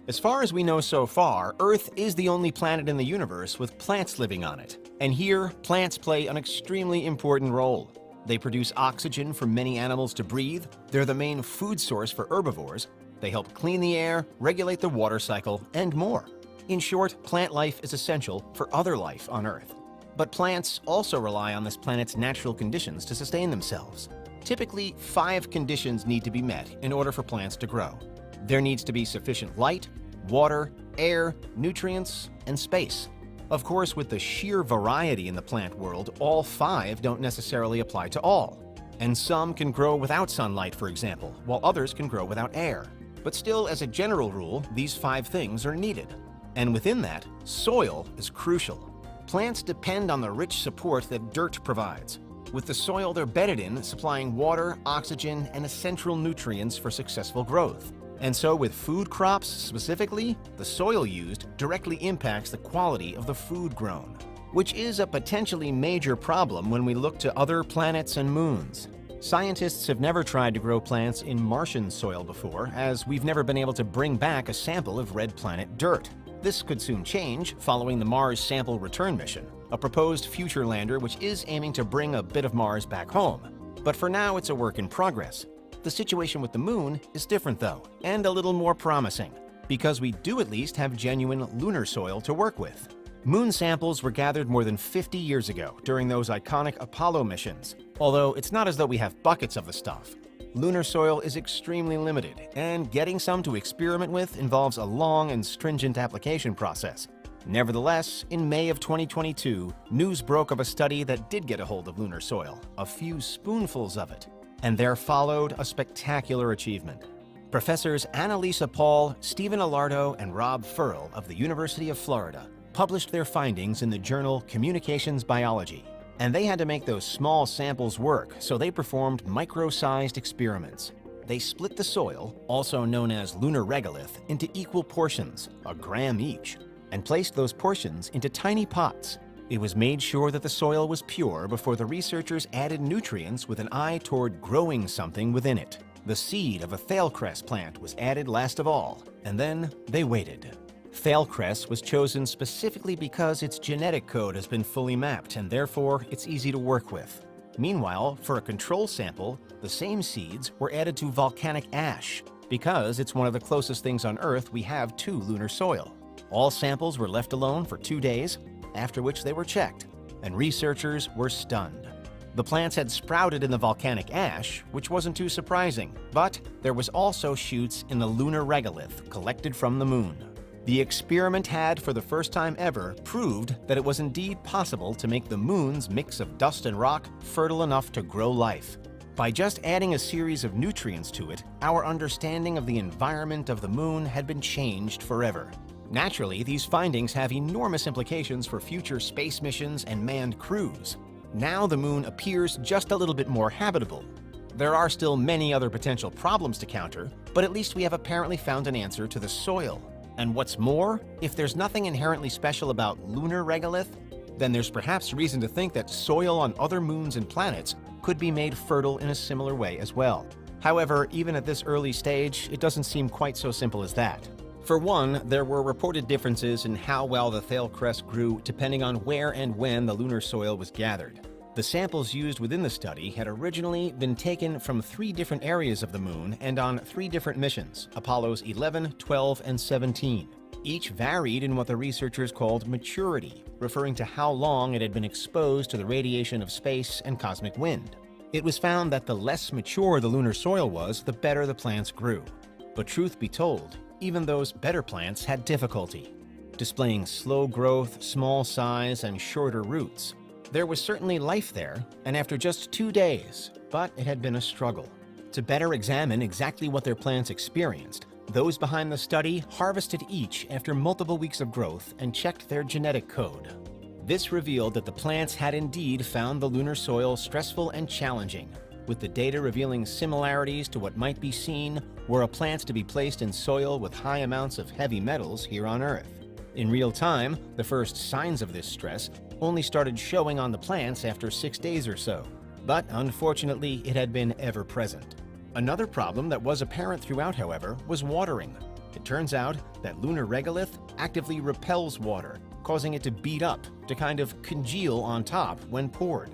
As far as we know so far, Earth is the only planet in the universe with plants living on it. And here, plants play an extremely important role. They produce oxygen for many animals to breathe, they're the main food source for herbivores, they help clean the air, regulate the water cycle, and more. In short, plant life is essential for other life on Earth. But plants also rely on this planet's natural conditions to sustain themselves. Typically, 5 conditions need to be met in order for plants to grow. There needs to be sufficient light, water, air, nutrients, and space. Of course, with the sheer variety in the plant world, all 5 don't necessarily apply to all. And some can grow without sunlight, for example, while others can grow without air. But still, as a general rule, these 5 things are needed. And within that, soil is crucial. Plants depend on the rich support that dirt provides. With the soil they're bedded in, supplying water, oxygen, and essential nutrients for successful growth. And so with food crops specifically, the soil used directly impacts the quality of the food grown, which is a potentially major problem when we look to other planets and moons. Scientists have never tried to grow plants in Martian soil before, as we've never been able to bring back a sample of red planet dirt. This could soon change following the Mars Sample Return mission, a proposed future lander which is aiming to bring a bit of Mars back home. But for now, it's a work in progress. The situation with the moon is different though, and a little more promising, because we do at least have genuine lunar soil to work with. Moon samples were gathered more than 50 years ago during those iconic Apollo missions, although it's not as though we have buckets of the stuff. Lunar soil is extremely limited, and getting some to experiment with involves a long and stringent application process. Nevertheless, in May of 2022, news broke of a study that did get a hold of lunar soil, a few spoonfuls of it. And there followed a spectacular achievement. Professors Annalisa Paul, Stephen Alardo, and Rob Furl of the University of Florida published their findings in the journal Communications Biology. And they had to make those small samples work, so they performed micro-sized experiments. They split the soil, also known as lunar regolith, into equal portions, a gram each, and placed those portions into tiny pots. It was made sure that the soil was pure before the researchers added nutrients with an eye toward growing something within it. The seed of a thailcress plant was added last of all, and then they waited. Thailcress was chosen specifically because its genetic code has been fully mapped, and therefore it's easy to work with. Meanwhile, for a control sample, the same seeds were added to volcanic ash, because it's one of the closest things on Earth we have to lunar soil. All samples were left alone for 2 days, after which they were checked, and researchers were stunned. The plants had sprouted in the volcanic ash, which wasn't too surprising, but there was also shoots in the lunar regolith collected from the moon. The experiment had, for the first time ever, proved that it was indeed possible to make the moon's mix of dust and rock fertile enough to grow life. By just adding a series of nutrients to it, our understanding of the environment of the moon had been changed forever. Naturally, these findings have enormous implications for future space missions and manned crews. Now the moon appears just a little bit more habitable. There are still many other potential problems to counter, but at least we have apparently found an answer to the soil. And what's more, if there's nothing inherently special about lunar regolith, then there's perhaps reason to think that soil on other moons and planets could be made fertile in a similar way as well. However, even at this early stage, it doesn't seem quite so simple as that. For one, there were reported differences in how well the thailcress grew depending on where and when the lunar soil was gathered. The samples used within the study had originally been taken from 3 different areas of the moon and on 3 different missions, Apollos 11, 12, and 17. Each varied in what the researchers called maturity, referring to how long it had been exposed to the radiation of space and cosmic wind. It was found that the less mature the lunar soil was, the better the plants grew. But truth be told, even those better plants had difficulty, displaying slow growth, small size, and shorter roots. There was certainly life there, and after just 2 days, but it had been a struggle. To better examine exactly what their plants experienced, those behind the study harvested each after multiple weeks of growth and checked their genetic code. This revealed that the plants had indeed found the lunar soil stressful and challenging, with the data revealing similarities to what might be seen were a plant to be placed in soil with high amounts of heavy metals here on Earth. In real time, the first signs of this stress only started showing on the plants after 6 days or so, but unfortunately it had been ever present. Another problem that was apparent throughout, however, was watering. It turns out that lunar regolith actively repels water, causing it to beat up, to kind of congeal on top when poured.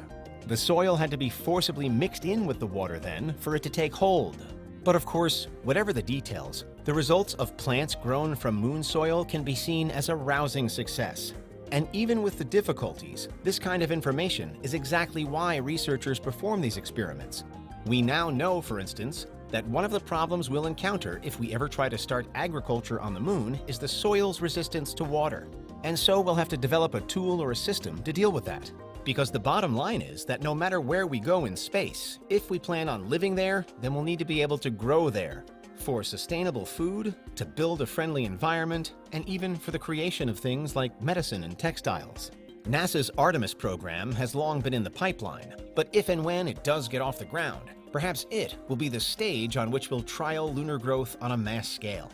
The soil had to be forcibly mixed in with the water then for it to take hold. But of course, whatever the details, the results of plants grown from moon soil can be seen as a rousing success. And even with the difficulties, this kind of information is exactly why researchers perform these experiments. We now know, for instance, that one of the problems we'll encounter if we ever try to start agriculture on the moon is the soil's resistance to water. And so we'll have to develop a tool or a system to deal with that. Because the bottom line is that no matter where we go in space, if we plan on living there, then we'll need to be able to grow there. For sustainable food, to build a friendly environment, and even for the creation of things like medicine and textiles. NASA's Artemis program has long been in the pipeline, but if and when it does get off the ground, perhaps it will be the stage on which we'll trial lunar growth on a mass scale.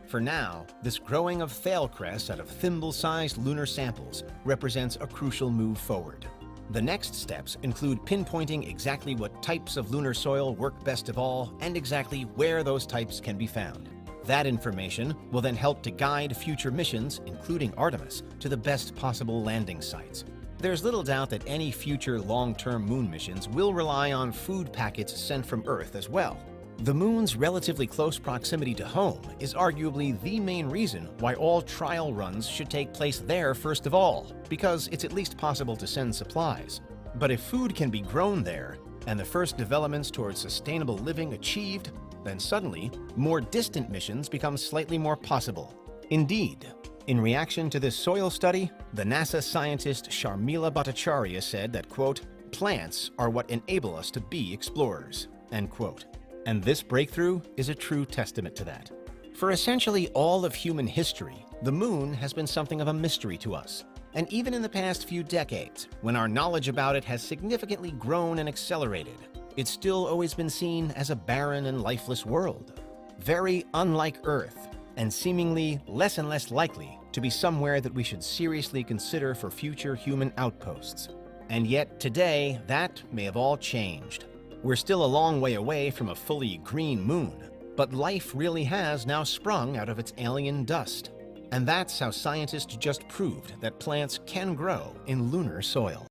For now, this growing of thale crests out of thimble-sized lunar samples represents a crucial move forward. The next steps include pinpointing exactly what types of lunar soil work best of all and exactly where those types can be found. That information will then help to guide future missions, including Artemis, to the best possible landing sites. There's little doubt that any future long-term moon missions will rely on food packets sent from Earth as well. The moon's relatively close proximity to home is arguably the main reason why all trial runs should take place there first of all, because it's at least possible to send supplies. But if food can be grown there, and the first developments towards sustainable living achieved, then suddenly, more distant missions become slightly more possible. Indeed, in reaction to this soil study, the NASA scientist Sharmila Bhattacharya said that, quote, "Plants are what enable us to be explorers," end quote. And this breakthrough is a true testament to that. For essentially all of human history, the moon has been something of a mystery to us. And even in the past few decades, when our knowledge about it has significantly grown and accelerated, it's still always been seen as a barren and lifeless world. Very unlike Earth, and seemingly less and less likely to be somewhere that we should seriously consider for future human outposts. And yet today, that may have all changed. We're still a long way away from a fully green moon, but life really has now sprung out of its alien dust. And that's how scientists just proved that plants can grow in lunar soil.